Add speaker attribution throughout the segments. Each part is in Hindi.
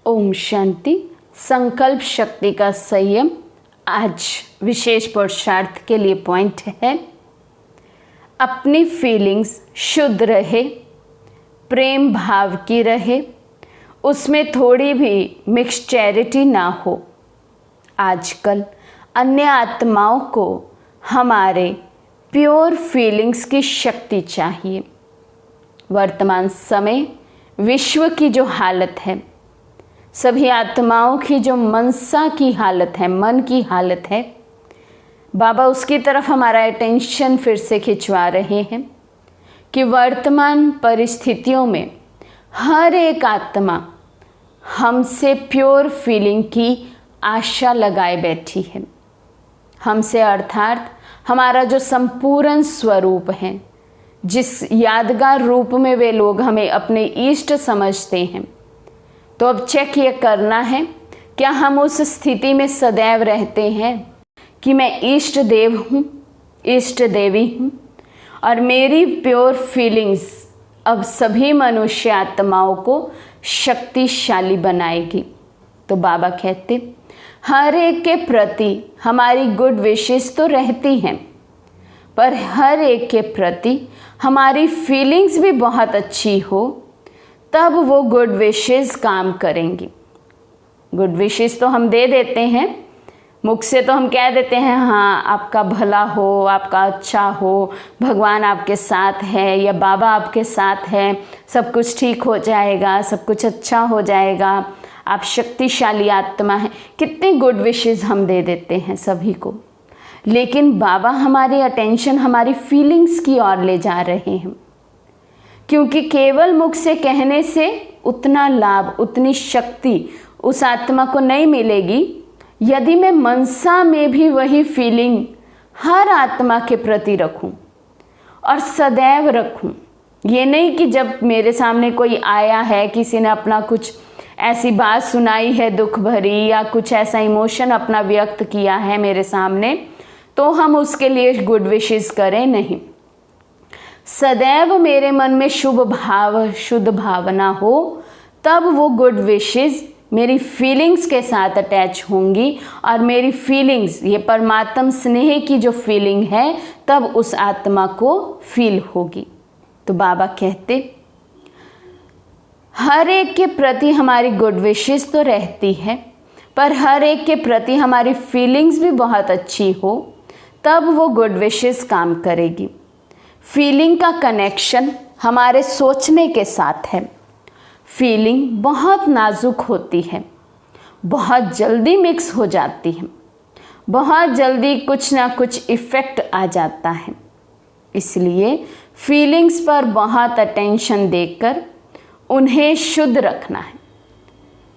Speaker 1: ओम शांति। संकल्प शक्ति का संयम। आज विशेष पुरुषार्थ के लिए पॉइंट है, अपनी फीलिंग्स शुद्ध रहे, प्रेम भाव की रहे, उसमें थोड़ी भी मिक्सचैरिटी ना हो। आजकल अन्य आत्माओं को हमारे प्योर फीलिंग्स की शक्ति चाहिए। वर्तमान समय विश्व की जो हालत है, सभी आत्माओं की जो मनसा की हालत है, मन की हालत है, बाबा उसकी तरफ हमारा अटेंशन फिर से खिंचवा रहे हैं कि वर्तमान परिस्थितियों में हर एक आत्मा हमसे प्योर फीलिंग की आशा लगाए बैठी है। हमसे अर्थात हमारा जो संपूर्ण स्वरूप है, जिस यादगार रूप में वे लोग हमें अपने इष्ट समझते हैं। तो अब चेक ये करना है, क्या हम उस स्थिति में सदैव रहते हैं कि मैं इष्ट देव हूँ, इष्ट देवी हूँ और मेरी प्योर फीलिंग्स अब सभी मनुष्य आत्माओं को शक्तिशाली बनाएगी। तो बाबा कहते हर एक के प्रति हमारी गुड विशेस तो रहती हैं, पर हर एक के प्रति हमारी फीलिंग्स भी बहुत अच्छी हो, तब वो गुड विशेस काम करेंगी। गुड विशेस तो हम दे देते हैं, मुख से तो हम कह देते हैं हाँ आपका भला हो, आपका अच्छा हो, भगवान आपके साथ है या बाबा आपके साथ है, सब कुछ ठीक हो जाएगा, सब कुछ अच्छा हो जाएगा, आप शक्तिशाली आत्मा हैं। कितनी गुड विशेस हम दे देते हैं सभी को, लेकिन बाबा हमारी अटेंशन हमारी फीलिंग्स की ओर ले जा रहे हैं, क्योंकि केवल मुख से कहने से उतना लाभ, उतनी शक्ति उस आत्मा को नहीं मिलेगी यदि मैं मनसा में भी वही फीलिंग हर आत्मा के प्रति रखूं और सदैव रखूं। ये नहीं कि जब मेरे सामने कोई आया है, किसी ने अपना कुछ ऐसी बात सुनाई है दुख भरी या कुछ ऐसा इमोशन अपना व्यक्त किया है मेरे सामने, तो हम उसके लिए गुड विशेस करें, नहीं। सदैव मेरे मन में शुभ भाव, शुद्ध भावना हो, तब वो गुड विशेस मेरी फीलिंग्स के साथ अटैच होंगी और मेरी फीलिंग्स, ये परमात्म स्नेह की जो फीलिंग है, तब उस आत्मा को फील होगी। तो बाबा कहते हर एक के प्रति हमारी गुड विशेस तो रहती है, पर हर एक के प्रति हमारी फीलिंग्स भी बहुत अच्छी हो, तब वो गुड विशेस काम करेगी। फीलिंग का कनेक्शन हमारे सोचने के साथ है। फीलिंग बहुत नाजुक होती है, बहुत जल्दी मिक्स हो जाती है, बहुत जल्दी कुछ ना कुछ इफ़ेक्ट आ जाता है। इसलिए फीलिंग्स पर बहुत अटेंशन देकर उन्हें शुद्ध रखना है।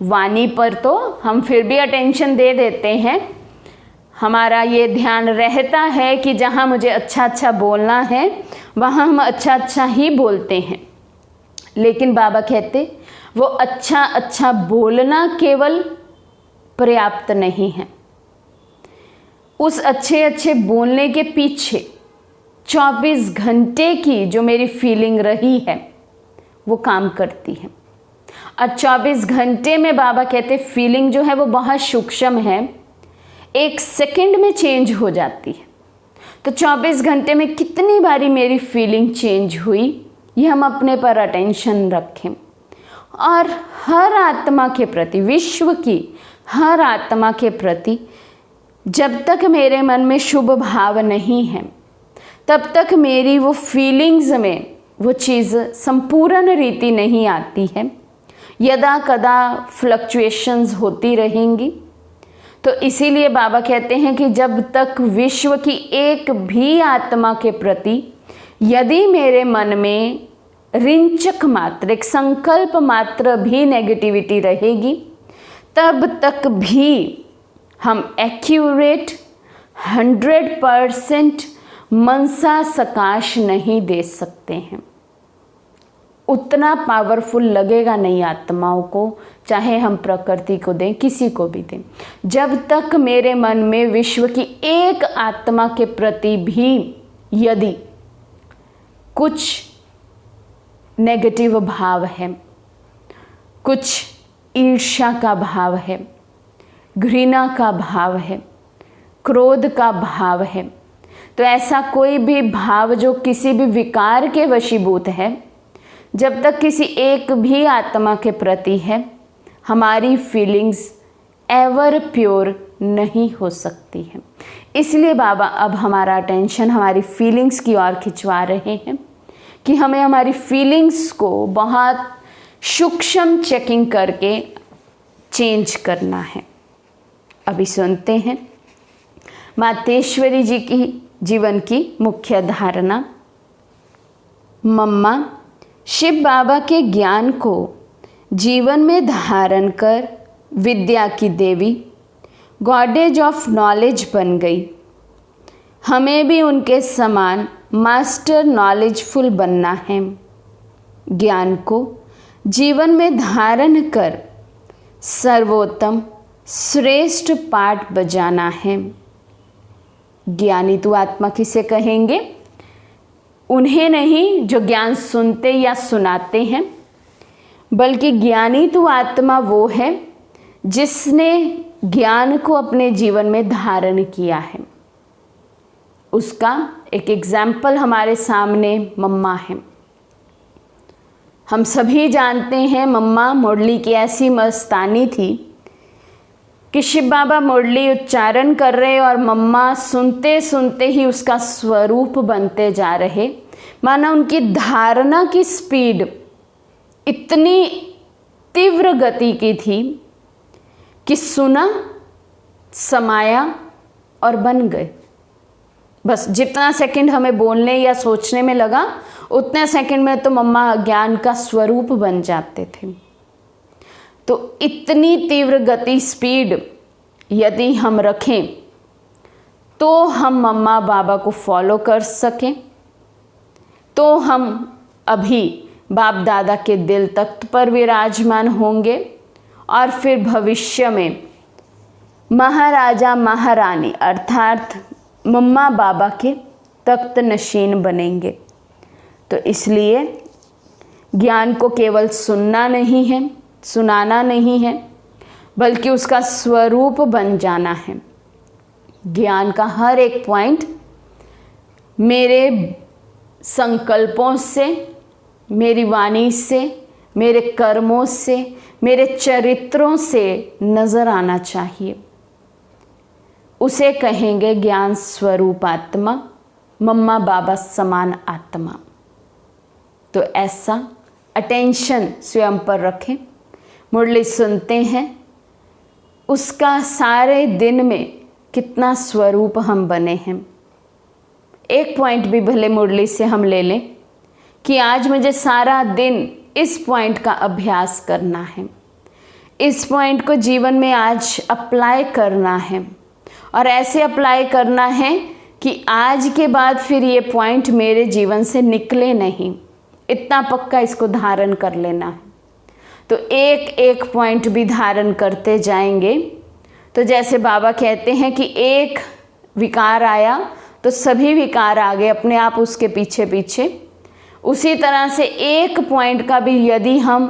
Speaker 1: वाणी पर तो हम फिर भी अटेंशन दे देते हैं, हमारा ये ध्यान रहता है कि जहाँ मुझे अच्छा अच्छा बोलना है वहाँ हम अच्छा अच्छा ही बोलते हैं। लेकिन बाबा कहते वो अच्छा अच्छा बोलना केवल पर्याप्त नहीं है। उस अच्छे अच्छे बोलने के पीछे 24 घंटे की जो मेरी फीलिंग रही है वो काम करती है। और 24 घंटे में बाबा कहते फीलिंग जो है वो बहुत सूक्ष्म है, एक सेकंड में चेंज हो जाती है। तो 24 घंटे में कितनी बारी मेरी फीलिंग चेंज हुई, ये हम अपने पर अटेंशन रखें। और हर आत्मा के प्रति, विश्व की हर आत्मा के प्रति जब तक मेरे मन में शुभ भाव नहीं है, तब तक मेरी वो फीलिंग्स में वो चीज़ संपूर्ण रीति नहीं आती है। यदा कदा फ्लक्चुएशंस होती रहेंगी। तो इसीलिए बाबा कहते हैं कि जब तक विश्व की एक भी आत्मा के प्रति यदि मेरे मन में रिंचक मात्र, एक संकल्प मात्र भी नेगेटिविटी रहेगी, तब तक भी हम एक्यूरेट 100% मनसा सकाश नहीं दे सकते हैं। उतना पावरफुल लगेगा नहीं आत्माओं को, चाहे हम प्रकृति को दें, किसी को भी दें। जब तक मेरे मन में विश्व की एक आत्मा के प्रति भी यदि कुछ नेगेटिव भाव है, कुछ ईर्ष्या का भाव है, घृणा का भाव है, क्रोध का भाव है। तो ऐसा कोई भी भाव जो किसी भी विकार के वशीभूत है, जब तक किसी एक भी आत्मा के प्रति है, हमारी फीलिंग्स एवर प्योर नहीं हो सकती है। इसलिए बाबा अब हमारा अटेंशन हमारी फीलिंग्स की ओर खिंचवा रहे हैं कि हमें हमारी फीलिंग्स को बहुत सूक्ष्म चेकिंग करके चेंज करना है। अभी सुनते हैं मातेश्वरी जी की जीवन की मुख्य धारणा। मम्मा शिव बाबा के ज्ञान को जीवन में धारण कर विद्या की देवी, गॉडेज ऑफ नॉलेज बन गई। हमें भी उनके समान मास्टर नॉलेजफुल बनना है। ज्ञान को जीवन में धारण कर सर्वोत्तम श्रेष्ठ पाठ बजाना है। ज्ञानी तो आत्मा किसे कहेंगे? उन्हें नहीं जो ज्ञान सुनते या सुनाते हैं, बल्कि ज्ञानी तो आत्मा वो है जिसने ज्ञान को अपने जीवन में धारण किया है। उसका एक एग्जाम्पल हमारे सामने मम्मा है। हम सभी जानते हैं मम्मा मुरली की ऐसी मस्तानी थी कि शिव बाबा मुरली उच्चारण कर रहे और मम्मा सुनते सुनते ही उसका स्वरूप बनते जा रहे। माना उनकी धारणा की स्पीड इतनी तीव्र गति की थी कि सुना, समाया और बन गए। बस जितना सेकंड हमें बोलने या सोचने में लगा, उतने सेकंड में तो मम्मा ज्ञान का स्वरूप बन जाते थे। तो इतनी तीव्र गति स्पीड यदि हम रखें तो हम मम्मा बाबा को फॉलो कर सकें, तो हम अभी बाप दादा के दिल तख्त पर विराजमान होंगे और फिर भविष्य में महाराजा महारानी अर्थात मम्मा बाबा के तख्त नशीन बनेंगे। तो इसलिए ज्ञान को केवल सुनना नहीं है, सुनाना नहीं है, बल्कि उसका स्वरूप बन जाना है। ज्ञान का हर एक पॉइंट मेरे संकल्पों से, मेरी वाणी से, मेरे कर्मों से, मेरे चरित्रों से नजर आना चाहिए। उसे कहेंगे ज्ञान स्वरूप आत्मा, मम्मा बाबा समान आत्मा। तो ऐसा अटेंशन स्वयं पर रखें। मुरली सुनते हैं, उसका सारे दिन में कितना स्वरूप हम बने हैं। एक पॉइंट भी भले मुरली से हम ले लें कि आज मुझे सारा दिन इस पॉइंट का अभ्यास करना है, इस पॉइंट को जीवन में आज अप्लाई करना है, और ऐसे अप्लाई करना है कि आज के बाद फिर ये पॉइंट मेरे जीवन से निकले नहीं। इतना पक्का इसको धारण कर लेना है। तो एक एक पॉइंट भी धारण करते जाएंगे तो जैसे बाबा कहते हैं कि एक विकार आया तो सभी विकार आ गए अपने आप उसके पीछे पीछे। उसी तरह से एक पॉइंट का भी यदि हम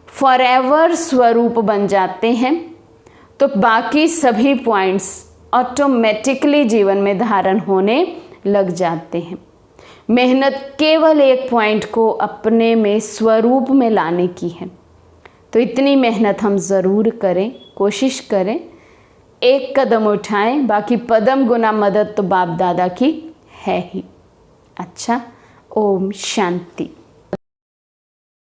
Speaker 1: फॉरएवर स्वरूप बन जाते हैं तो बाकी सभी पॉइंट्स ऑटोमेटिकली जीवन में धारण होने लग जाते हैं। मेहनत केवल एक पॉइंट को अपने में स्वरूप में लाने की है। तो इतनी मेहनत हम ज़रूर करें, कोशिश करें, एक कदम उठाएं, बाकी पदम गुना मदद तो बाप दादा की है ही। अच्छा, ओम शांति।